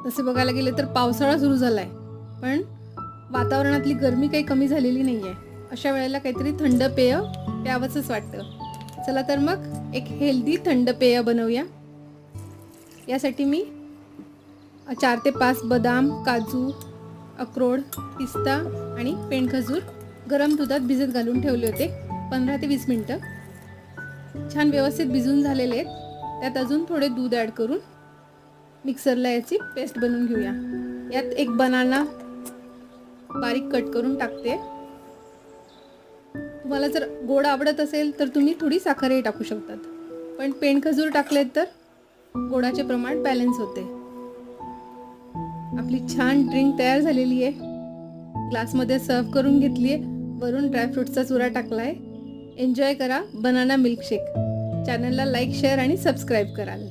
तसे बघायला गेले तर पावसाळा सुरू झाला आहे, पण वातावरणातली गरमी काही कमी झालेली नाही आहे. अशा वेळेला काहीतरी थंड पेय प्यावंसंच वाटतं. चला तर मग एक हेल्दी थंड पेय बनवूया. यासाठी मी 4 ते 5 बदाम, काजू, अक्रोड, पिस्ता आणि पेंडखजूर गरम दुधात भिजत घालून ठेवले होते 15 ते 20 मिनटं. छान व्यवस्थित भिजून झालेले आहेत. त्यात अजून थोडे दूध ॲड करून मिक्सरला याची पेस्ट बनवून घेऊया. यात एक बनाना बारीक कट करून टाकते. तुम्हाला जर गोड आवडत असेल तर तुम्ही थोडी साखरही टाकू शकतात, पण पेंडखजूर टाकलेत तर गोडाचे प्रमाण बॅलन्स होते. आपली छान ड्रिंक तयार झालेली आहे. ग्लासमध्ये सर्व करून घेतली आहे. वरून ड्रायफ्रूटचा चुरा टाकला आहे. एन्जॉय करा बनाना मिल्कशेक. चॅनलला लाईक, शेअर आणि सबस्क्राईब कराल.